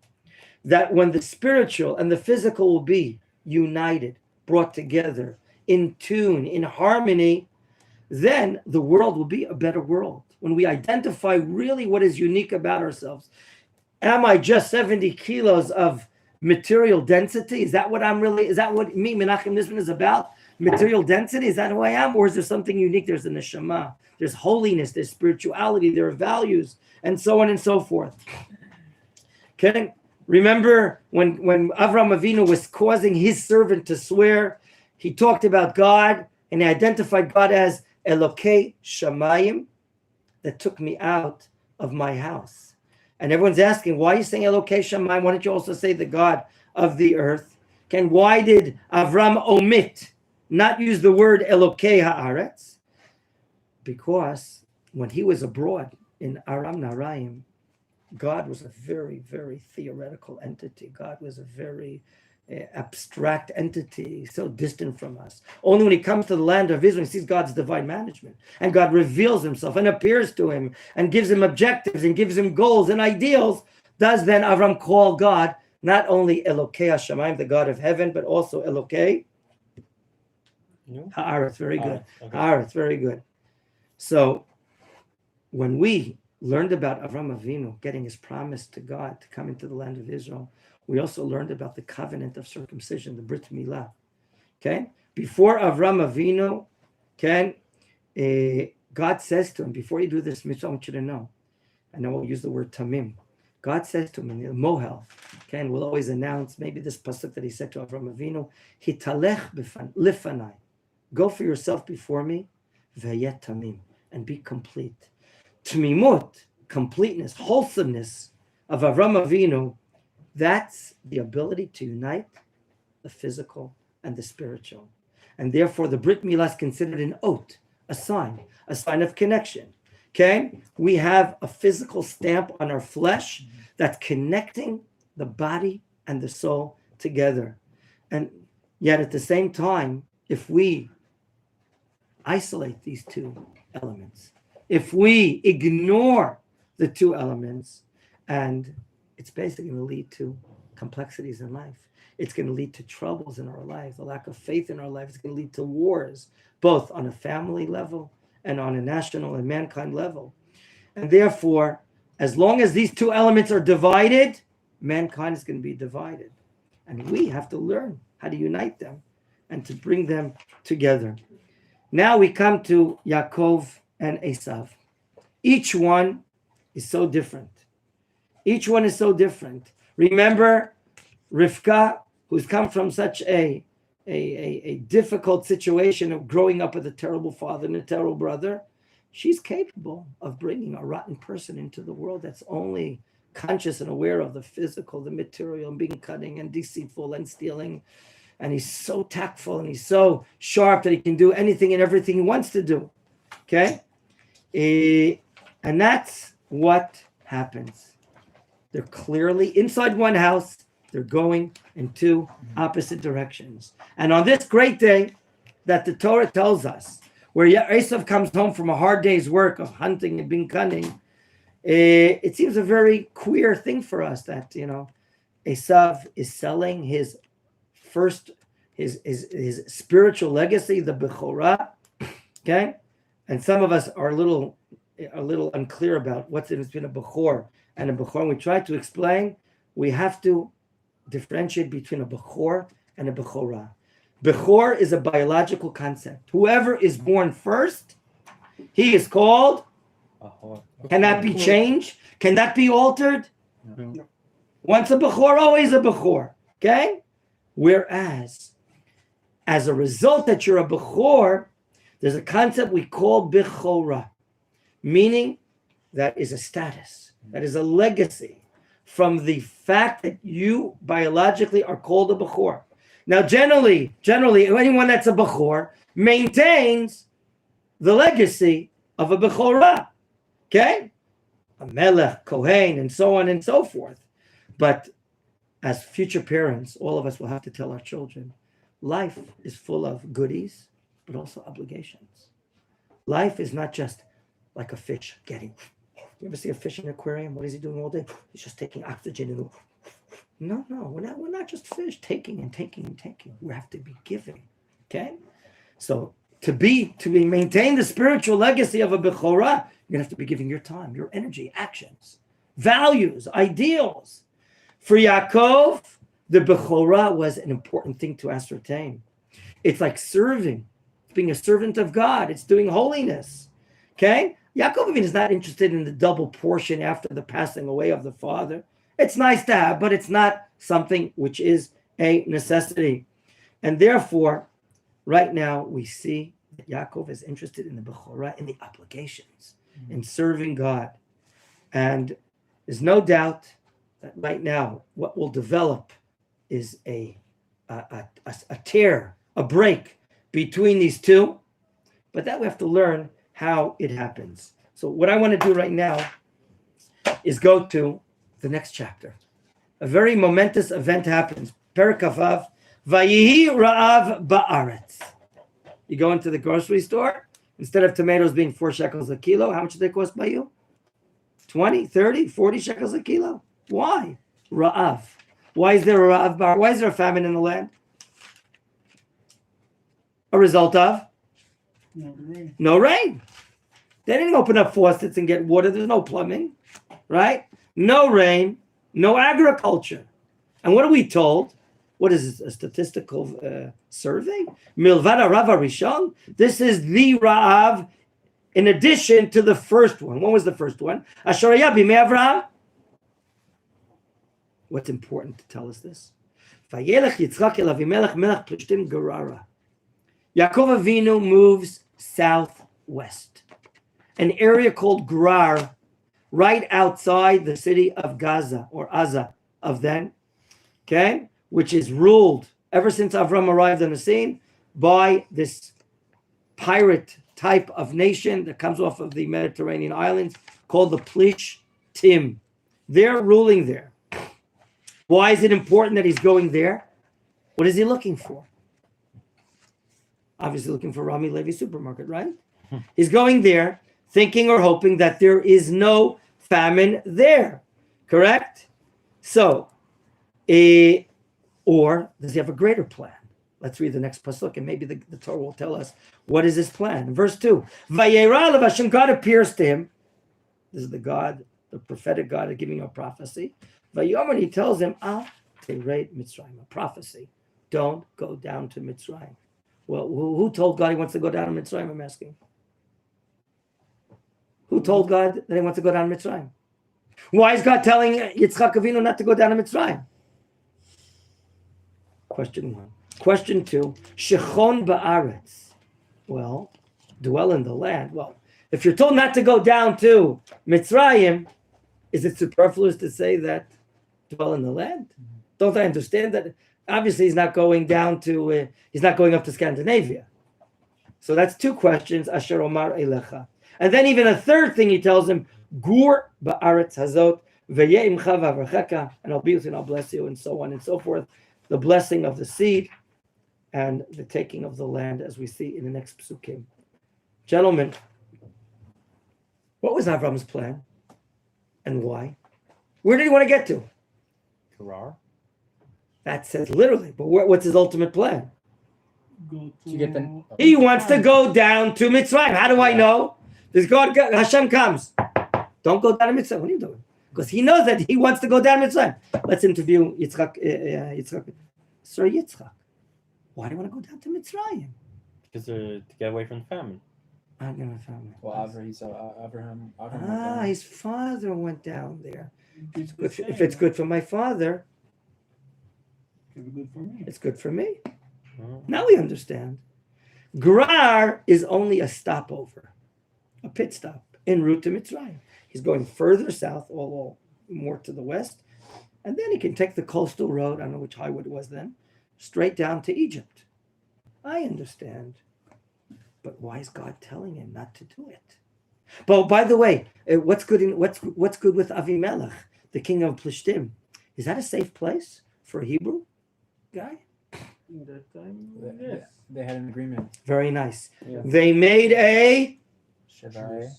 that when the spiritual and the physical will be united, brought together, in tune, in harmony, then the world will be a better world. When we identify really what is unique about ourselves. Am I just 70 kilos of material density? Is that what me, Menachem Listman, is about? Material density? Is that who I am? Or is there something unique? There's a neshama, there's holiness, there's spirituality, there are values, and so on and so forth. Okay? Remember when Avram Avinu was causing his servant to swear, he talked about God and he identified God as Elokei Shamayim, that took me out of my house. And everyone's asking, why are you saying Elokei Shamayim? Why don't you also say the God of the earth? Why did Avram omit, not use the word Elokei Haaretz? Because when he was abroad in Aram Naharaim, God was a very, very theoretical entity. God was a very abstract entity, so distant from us. Only when he comes to the land of Israel, he sees God's divine management, and God reveals himself and appears to him and gives him objectives and gives him goals and ideals. Does then Avram call God not only Elokei Hashamayim, the God of heaven, but also Elokei Haaretz? Very good. Haaretz, very good. So when we learned about Avram Avinu getting his promise to God to come into the land of Israel, we also learned about the covenant of circumcision, the Brit Milah. Okay? Before Avram Avinu, God says to him, before you do this mitzvah, I want you to know, and I will use the word tamim. God says to him in the Mohel, and we'll always announce maybe this pasuk that he said to Avram Avinu, Hitalech lifanai, go for yourself before me, v'yet tamim, and be complete. Tmimut, completeness, wholesomeness of Avram Avinu, that's the ability to unite the physical and the spiritual. And therefore, the Brit Milah is considered an oath, a sign of connection. Okay? We have a physical stamp on our flesh that's connecting the body and the soul together. And yet at the same time, if we isolate these two elements, if we ignore the two elements, and it's basically going to lead to complexities in life. It's going to lead to troubles in our life, the lack of faith in our life. It's going to lead to wars, both on a family level and on a national and mankind level. And therefore, as long as these two elements are divided, mankind is going to be divided. And we have to learn how to unite them and to bring them together. Now we come to Yaakov and Esav. Each one is so different. Each one is so different. Remember, Rivka, who's come from such a difficult situation of growing up with a terrible father and a terrible brother, she's capable of bringing a rotten person into the world that's only conscious and aware of the physical, the material, and being cunning and deceitful and stealing. And he's so tactful and he's so sharp that he can do anything and everything he wants to do. Okay? And that's what happens. They're clearly inside one house. They're going in two opposite directions. And on this great day that the Torah tells us, where Esav comes home from a hard day's work of hunting and being cunning, it seems a very queer thing for us that, Esav is selling his spiritual legacy, the Bechorah, okay? And some of us are a little unclear about what's in between a Bechor and a Bechor. We try to explain, we have to differentiate between a Bechor and a Bechorah. Bechor is a biological concept. Whoever is born first, he is called. Can that be changed? Can that be altered? No. Once a Bechor, always a Bechor. Okay? Whereas, as a result that you're a Bechor, there's a concept we call Bechorah, meaning that is a status, that is a legacy from the fact that you biologically are called a Bechor. Now, generally, anyone that's a Bechor maintains the legacy of a Bechorah, okay? A Melech, Kohen, and so on and so forth. But as future parents, all of us will have to tell our children, life is full of goodies, but also obligations. Life is not just like a fish getting. You ever see a fish in an aquarium? What is he doing all day? He's just taking oxygen and. No, we're not just fish taking and taking and taking. We have to be giving. Okay, so to maintain the spiritual legacy of a bechorah, you're gonna have to be giving your time, your energy, actions, values, ideals. For Yaakov, the bechorah was an important thing to ascertain. It's like serving, being a servant of God. It's doing holiness. Okay, Yaakov is not interested in the double portion after the passing away of the father. It's nice to have, but it's not something which is a necessity. And therefore, right now, we see that Yaakov is interested in the Bechorah, in the obligations, in serving God. And there's no doubt that right now, what will develop is a tear, a break between these two. But that we have to learn how it happens. So what I want to do right now is go to the next chapter. A very momentous event happens. Perek Kavav, Vayihi Ra'av Ba'aretz. You go into the grocery store, instead of tomatoes being 4 shekels a kilo, how much do they cost by you? 20, 30, 40 shekels a kilo. Why? Ra'av. Why is there a Ra'av Ba'aretz? Why is there a famine in the land? A result of? No rain. They didn't open up faucets and get water. There's no plumbing, right? No rain, no agriculture. And what are we told? What is this, a statistical survey? Milvada Rav Rishon. This is the Ra'av in addition to the first one. What was the first one? Asharaya b'mei Avraham. What's important to tell us this? Vayelech Yitzchak el Avimelech melech Plishtim Gerara. Yaakov Avinu moves southwest, an area called Gerar, right outside the city of Gaza or Aza of then, okay, which is ruled ever since Avram arrived on the scene by this pirate type of nation that comes off of the Mediterranean islands called the Plishtim. They're ruling there. Why is it important that he's going there? What is he looking for? Obviously looking for Rami Levy supermarket, right? He's going there thinking or hoping that there is no famine there, correct? So, or does he have a greater plan? Let's read the next pasuk, and maybe the Torah will tell us what is his plan. Verse 2, Vayera lev Hashem, God appears to him. This is the God, the prophetic God giving a prophecy. Vayomer, he tells him, Tereit Mitzrayim, a prophecy. Don't go down to Mitzrayim. Well, who told God he wants to go down to Mitzrayim, I'm asking? Who told God that he wants to go down to Mitzrayim? Why is God telling Yitzchak Avinu not to go down to Mitzrayim? Question 1. Question 2, Shechon Ba'aretz. Well, dwell in the land. Well, if you're told not to go down to Mitzrayim, is it superfluous to say that dwell in the land? Don't I understand that? Obviously, he's not going down to, he's not going up to Scandinavia. So that's 2 questions, Asher Omar Elecha. And then even a third thing he tells him, Gur ba'aretz hazot, ve'yeh imcha v'avracheka, and I'll be with you and I'll bless you, and so on and so forth. The blessing of the seed and the taking of the land, as we see in the next psukim. Gentlemen, what was Avram's plan? And why? Where did he want to get to? Gerar? That says literally, but what's his ultimate plan? To get the He wants to go down to Mitzrayim. How do I know? This God, Hashem comes. Don't go down to Mitzrayim. What are you doing? Because he knows that he wants to go down to Mitzrayim. Let's interview Yitzchak. Sir Yitzchak, why do you want to go down to Mitzrayim? Because to get away from the famine. I'm going to famine. well, Abraham went there. His father went down there. If it's good for my father, Good for me. it's good for me. Oh. Now we understand. Gerar is only a stopover, a pit stop en route to Mitzrayim. He's going further south, all more to the west, and then he can take the coastal road, I don't know which highway it was then, straight down to Egypt. I understand. But why is God telling him not to do it? But by the way, what's good with Avimelech, the king of Plishtim? Is that a safe place? for a Hebrew guy? In that time, They- yes. They had an agreement. Very nice. Yeah. They made a Shevai.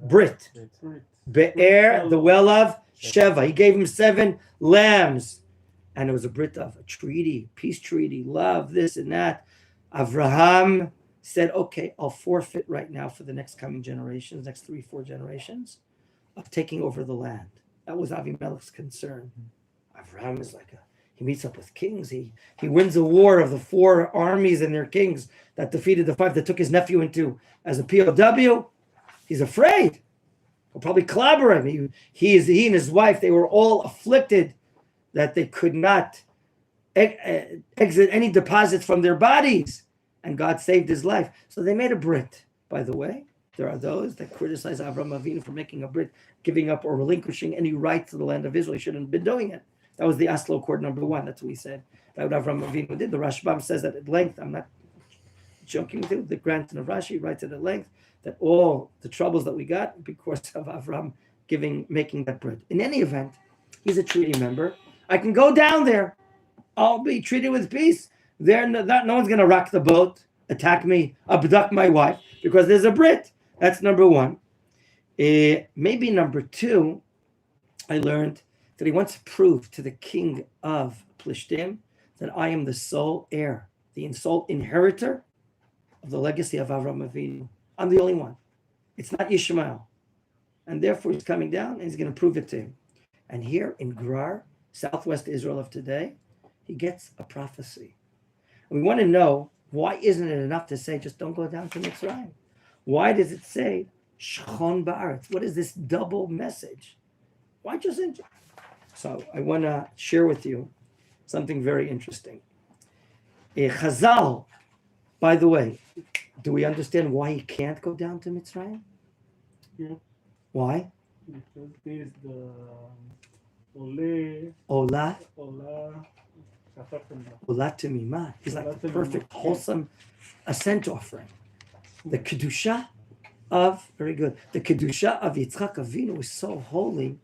Brit. Right. Be'er, the well of Sheva. He gave him 7 lambs. And it was a Brit of a treaty, peace treaty, love, this and that. Avraham said, okay, I'll forfeit right now for the next coming generations, next 3-4 generations, of taking over the land. That was Avimelech's concern. Avraham is like he meets up with kings. He wins a war of the 4 armies and their kings that defeated the 5 that took his nephew into as a POW. He's afraid. He'll probably clobber him. He and his wife, they were all afflicted that they could not exit any deposits from their bodies. And God saved his life. So they made a Brit, by the way. There are those that criticize Avraham Avinu for making a Brit, giving up or relinquishing any right to the land of Israel. He shouldn't have been doing it. That was the Oslo Accord number 1. That's what we said. That what Avraham Avinu did. The Rashbam says that at length. I'm not joking with you. The grandson of Rashi writes it at length that all the troubles that we got because of Avraham making that Brit. In any event, he's a treaty member. I can go down there. I'll be treated with peace. No one's going to rock the boat, attack me, abduct my wife, because there's a Brit. That's number 1. Maybe number 2, I learned that he wants to prove to the king of Plishtim that I am the sole heir, the sole inheritor of the legacy of Avraham Avinu. I'm the only one. It's not Ishmael. And therefore he's coming down and he's going to prove it to him. And here in Gerar, southwest Israel of today, he gets a prophecy. And we want to know, why isn't it enough to say, just don't go down to Mitzrayim? Why does it say, Shchon Ba'aretz? What is this double message? Why just... So I want to share with you something very interesting. Chazal, by the way, do we understand why he can't go down to Mitzrayim? Yeah. Why? Because there's the Ole, Ola Shafat Temimah. He's like the perfect, wholesome ascent offering. The Kedusha of, very good, the Kedusha of Yitzchak Avinu is so holy,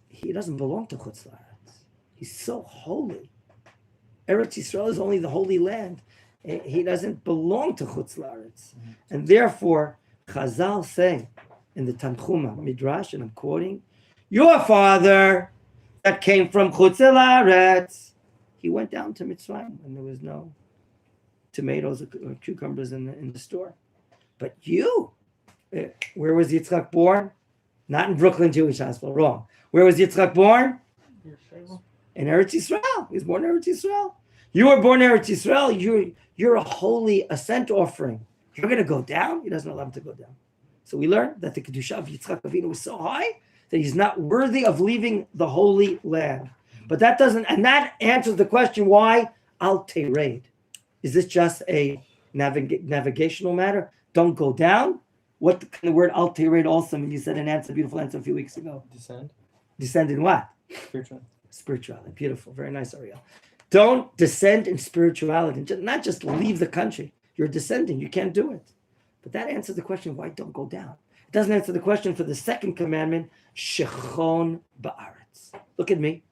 he doesn't belong to Chutz La'aretz. He's so holy. Eretz Yisrael is only the holy land. He doesn't belong to Chutz La'aretz. And therefore, Chazal say in the Tanchuma Midrash, and I'm quoting, your father that came from Chutz La'aretz, he went down to Mitzrayim when there was no tomatoes or cucumbers in the store. But you, where was Yitzchak born? Not in Brooklyn Jewish Hospital, wrong. Where was Yitzchak born? In Eretz Yisrael. He was born in Eretz Yisrael. You were born in Eretz Yisrael. You're a holy ascent offering. You're going to go down? He doesn't allow him to go down. So we learned that the Kedusha of Yitzchak Avinu was so high that he's not worthy of leaving the holy land. But that doesn't, and that answers the question, why Al Tered? Is this just a navigational matter? Don't go down? What can the word Al Tered also mean? You said a beautiful answer a few weeks ago. Descend in what? Spirituality. Beautiful. Very nice, Ariel. Don't descend in spirituality. Not just leave the country. You're descending. You can't do it. But that answers the question, why don't go down? It doesn't answer the question for the second commandment, Shechon Ba'aretz. Look at me.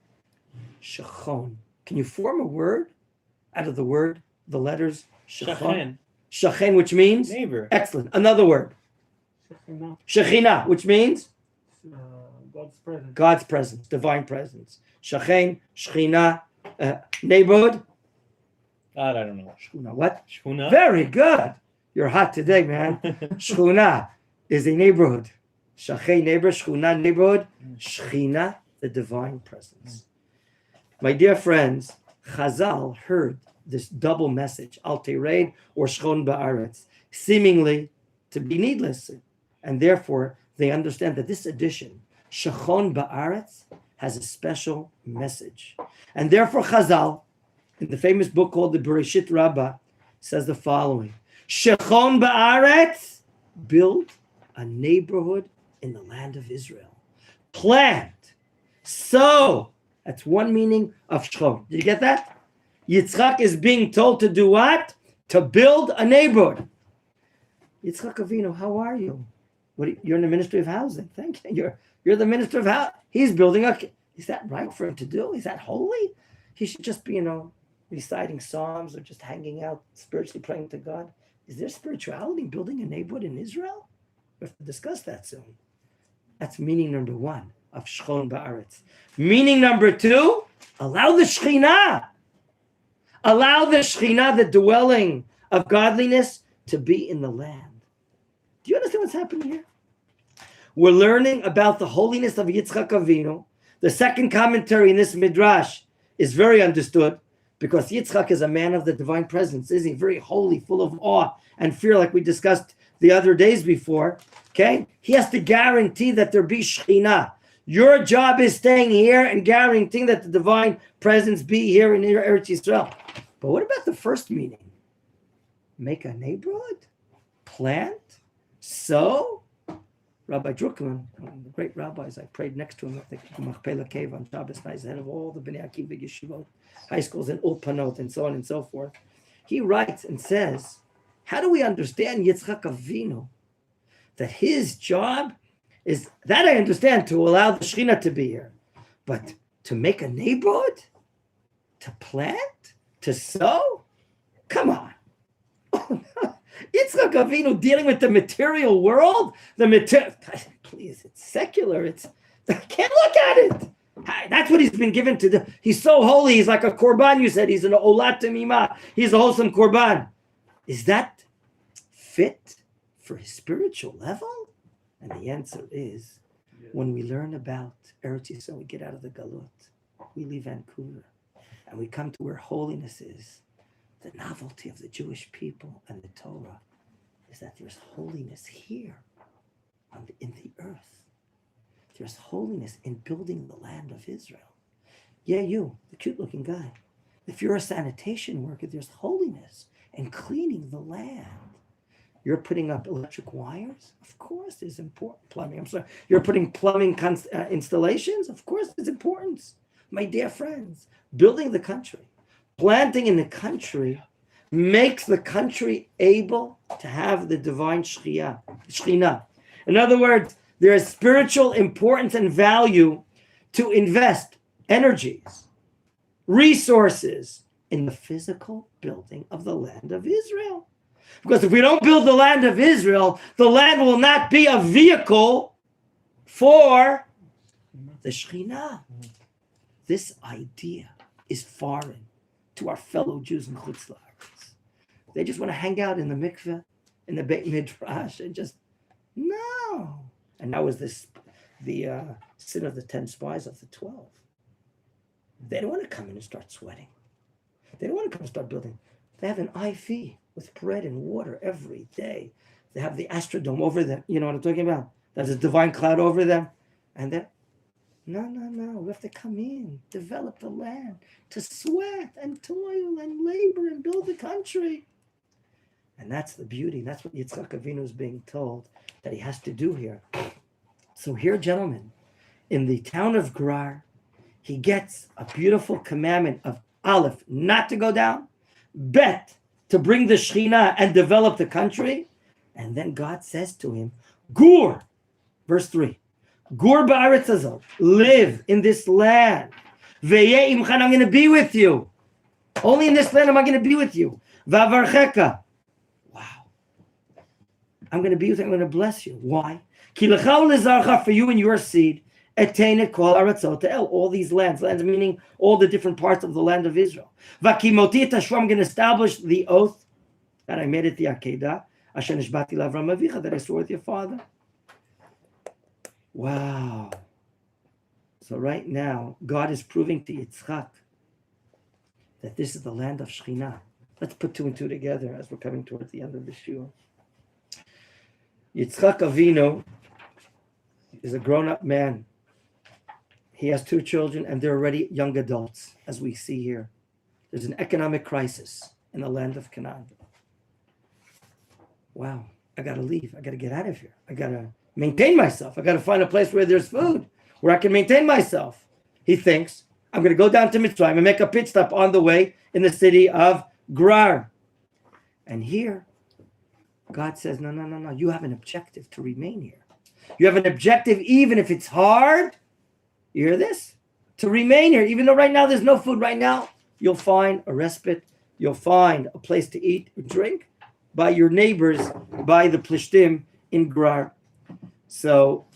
Shechon. Can you form a word out of the letters Shechon? Shechen, which means? Neighbor. Excellent. Another word. Shekhinah, which means? God's presence. God's presence, divine presence. Shechen, Shekhinah, neighborhood. I don't know. Shchuna. What? Shchuna? Very good. You're hot today, man. Shchuna is a neighborhood. Shechen, neighbor. Shchuna, neighborhood. Shekhinah, the divine presence. My dear friends, Chazal heard this double message, Al Tered or Shchon Ba'aretz, seemingly to be needless. And therefore, they understand that this addition, Shechon Ba'aretz, has a special message. And therefore, Chazal, in the famous book called the Bereshit Rabbah, says the following: Shechon Ba'aretz, build a neighborhood in the land of Israel. Plant, sow. That's one meaning of Shechon. Did you get that? Yitzchak is being told to do what? To build a neighborhood. Yitzchak Avinu, how are you? You're in the Ministry of Housing. Thank you. You're the Minister of Housing. He's building a... Is that right for him to do? Is that holy? He should just be, reciting psalms or just hanging out spiritually praying to God. Is there spirituality in building a neighborhood in Israel? We have to discuss that soon. That's meaning number one of Shchon Ba'aretz. Meaning number two, allow the Shekhinah. Allow the Shekhinah, the dwelling of godliness, to be in the land. Do you understand what's happening here? We're learning about the holiness of Yitzchak Avinu. The second commentary in this midrash is very understood because Yitzchak is a man of the divine presence, isn't he? Very holy, full of awe and fear, like we discussed the other days before. Okay? He has to guarantee that there be Shekhinah. Your job is staying here and guaranteeing that the divine presence be here in Eretz Yisrael. But what about the first meaning? Make a neighborhood? Plant? Sow? Rabbi Druckman, one of the great rabbis, I prayed next to him at the Machpelah Cave on Shabbos night, head of all the Bnei Akiva Yeshivot, high schools and Ulpanot and so on and so forth. He writes and says, how do we understand Yitzchak Avinu? That his job is, that I understand, to allow the Shekhinah to be here. But to make a neighborhood? To plant? To sow? Come on. Yitzchak Avinu dealing with the material world? Please, it's secular. I can't look at it. That's what he's been given to do. He's so holy. He's like a korban, you said. He's an olat tamima. He's a wholesome korban. Is that fit for his spiritual level? And the answer is, when we learn about Eretz Yisrael, we get out of the galut. We leave Vancouver. And we come to where holiness is. The novelty of the Jewish people and the Torah is that there's holiness here in the earth. There's holiness in building the land of Israel. Yeah, you, the cute looking guy. If you're a sanitation worker, there's holiness in cleaning the land. You're putting up electric wires? Of course there's important plumbing. I'm sorry. You're putting plumbing installations? Of course there's importance. My dear friends, building the country, planting in the country makes the country able to have the divine Shekhinah. In other words, there is spiritual importance and value to invest energies, resources in the physical building of the land of Israel. Because if we don't build the land of Israel, the land will not be a vehicle for the Shekhinah. This idea is foreign to our fellow Jews in Chutz La'aretz. They just want to hang out in the mikveh, in the Beit Midrash, and just, no. And that was the sin of the 10 spies of the 12. They don't want to come in and start sweating. They don't want to come and start building. They have an IV with bread and water every day. They have the Astrodome over them. You know what I'm talking about? There's a divine cloud over them. And then, no. We have to come in, develop the land, to sweat and toil and labor and build the country. And that's the beauty. That's what Yitzchak Avinu is being told that he has to do here. So here, gentlemen, in the town of Gerar, he gets a beautiful commandment of Aleph, not to go down, Bet, to bring the Shekhinah and develop the country. And then God says to him, Gur, verse 3, Gur ba'aretz hazot, live in this land. Ve'yeh imcha, I'm going to be with you. Only in this land am I going to be with you. Va'avarcheka. Wow. I'm going to be with you. I'm going to bless you. Why? Ki lecha u'lezarcha, for you and your seed, etain et kol aratzot el, all these lands meaning all the different parts of the land of Israel. V'kimoti et hashva, I'm going to establish the oath that I made at the Akedah, asher nishbati l'Avram avicha, that I swore with your father. Wow. So right now, God is proving to Yitzchak that this is the land of Shekhinah. Let's put two and two together as we're coming towards the end of the shiur. Yitzchak Avinu is a grown-up man. He has 2 children, and they're already young adults, as we see here. There's an economic crisis in the land of Canaan. Wow, I got to leave. I got to get out of here. I got to maintain myself. I got to find a place where there's food, where I can maintain myself. He thinks, I'm going to go down to Mitzrayim and make a pit stop on the way in the city of Gerar. And here, God says, no. You have an objective to remain here. You have an objective even if it's hard. You hear this? to remain here, even though right now there's no food. Right now, you'll find a respite. You'll find a place to eat or drink by your neighbors, by the Plishtim in Gerar. So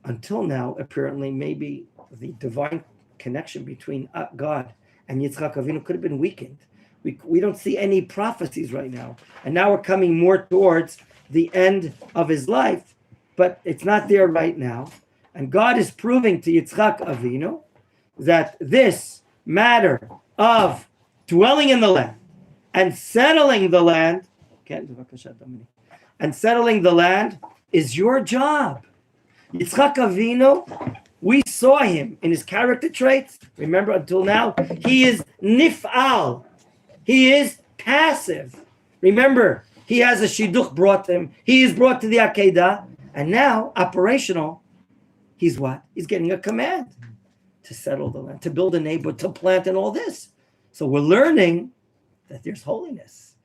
until now, apparently, maybe the divine connection between God and Yitzchak Avinu could have been weakened. We don't see any prophecies right now. And now we're coming more towards the end of his life, but it's not there right now. And God is proving to Yitzchak Avinu that this matter of dwelling in the land and settling the land, is your job. Yitzchak Avinu, we saw him in his character traits. Remember, until now, he is nif'al. He is passive. Remember, he has a shidduch brought to him. He is brought to the Akedah. And now, operational, he's what? He's getting a command to settle the land, to build a neighborhood, to plant and all this. So we're learning that there's holiness.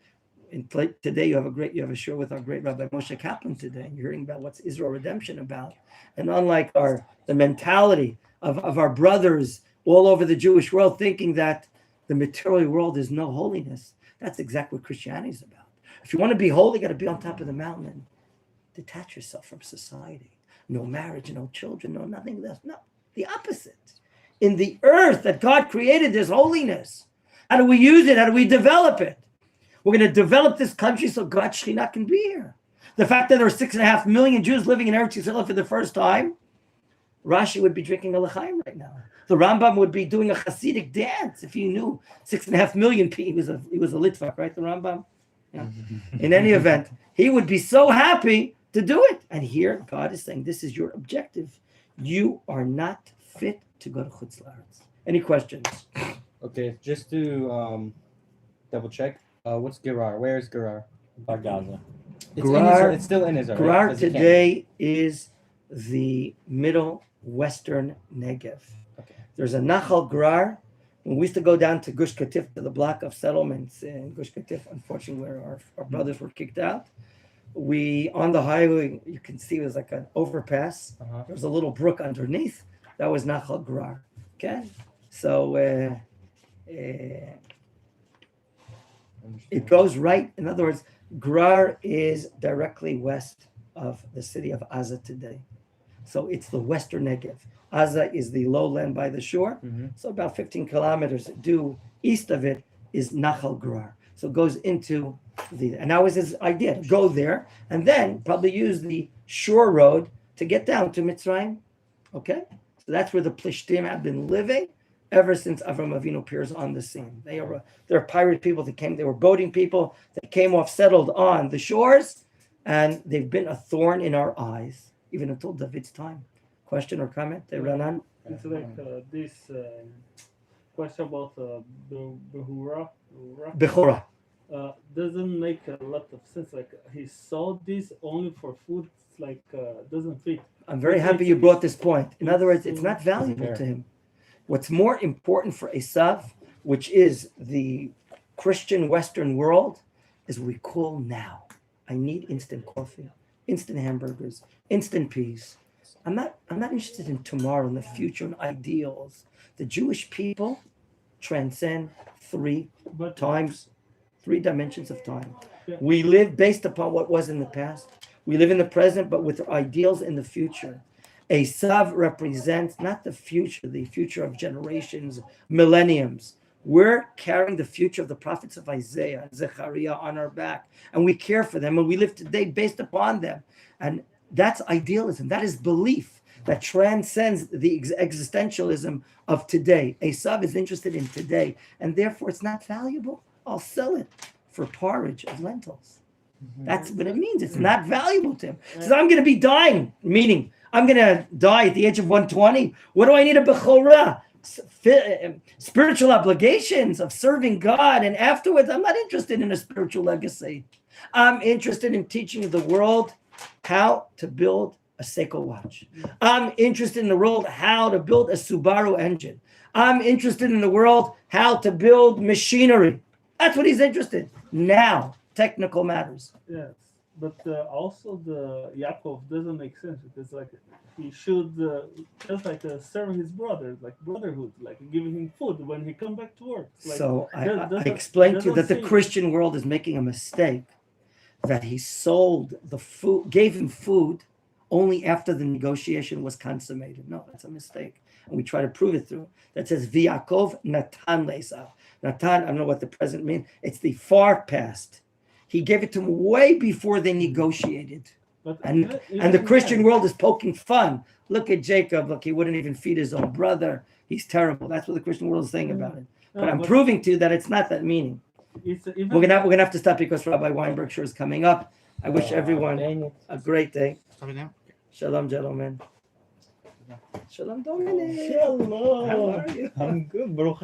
Today you have a show with our great Rabbi Moshe Kaplan today, and you're hearing about what's Israel redemption about. And unlike the mentality of our brothers all over the Jewish world thinking that the material world is no holiness, that's exactly what Christianity is about. If you want to be holy, you got to be on top of the mountain and detach yourself from society. No marriage, no children, no nothing less. No, the opposite. In the earth that God created, there's holiness. How do we use it? How do we develop it? We're going to develop this country so God's Shekhinah can be here. The fact that there are 6.5 million Jews living in Eretz Yisrael for the first time, Rashi would be drinking a l'chaim right now. The Rambam would be doing a Hasidic dance if you knew 6.5 million people. He was a Litvak, right? The Rambam. Yeah. In any event, he would be so happy to do it. And here, God is saying, "This is your objective. You are not fit to go to Chutz La'aretz." Any questions? Okay, just to double check. What's Gerar? Where is Gerar? About Gaza. It's still in Israel. Gerar Right? today is the middle western Negev. Okay. There's a Nachal Gerar. When we used to go down to Gush Katif, to the block of settlements in Gush Katif, unfortunately, where our brothers were kicked out, on the highway, you can see it was like an overpass. Uh-huh. There was a little brook underneath. That was Nachal Gerar. Okay? So it goes right. In other words, Gerar is directly west of the city of Aza today. So it's the western Negev. Aza is the lowland by the shore. Mm-hmm. So about 15 kilometers due east of it is Nachal Gerar. So it goes into and that was his idea, go there and then probably use the shore road to get down to Mitzrayim. Okay? So that's where the Plishtim have been living ever since Avram Avinu appears on the scene. They're pirate people they were boating people that came off, settled on the shores, and they've been a thorn in our eyes, even until David's time. Question or comment? Ranan? It's like this question about Behura. Bechora. Doesn't make a lot of sense. Like he saw this only for food. It's like doesn't fit. I'm very happy you brought this point. In other words, it's not valuable to him. What's more important for Esav, which is the Christian Western world, is we call now. I need instant coffee, instant hamburgers, instant peas. I'm not interested in tomorrow, in the future, and ideals. The Jewish people transcend three dimensions of time. Yeah. We live based upon what was in the past. We live in the present, but with ideals in the future. Esav represents not the future of generations, millenniums. We're carrying the future of the prophets of Isaiah, Zechariah on our back, and we care for them, and we live today based upon them. And that's idealism. That is belief that transcends the existentialism of today. Esav is interested in today, and therefore it's not valuable. I'll sell it for porridge of lentils. That's what it means. It's not valuable to him. He says, I'm going to be dying, meaning I'm going to die at the age of 120. What do I need a bechorah? Spiritual obligations of serving God. And afterwards, I'm not interested in a spiritual legacy. I'm interested in teaching the world how to build a Seiko watch. I'm interested in the world how to build a Subaru engine. I'm interested in the world how to build machinery. That's what he's interested in. Now, technical matters. Yes, but also the Yaakov doesn't make sense because like he should just like serve his brother, like brotherhood, like giving him food when he come back to work. Like, So I doesn't- explained to you that doesn't the seem- Christian world is making a mistake, that he sold the food, gave him food only after the negotiation was consummated. No, that's a mistake. And we try to prove it through. That says, V'Yakov Natan Le'Esav. Natan, I don't know what the present means. It's the far past. He gave it to him way before they negotiated. But And even the Christian then- world is poking fun. Look at Jacob. Look, he wouldn't even feed his own brother. He's terrible. That's what the Christian world is saying about it. No, But I'm proving to you that it's not that meaning. It's even We're gonna have to stop because Rabbi Weinberg sure is coming up. I wish everyone Dang it. a great day. Stop it now. Shalom, gentlemen. Shalom, Dominic. Shalom. How are you? I'm good, Baruch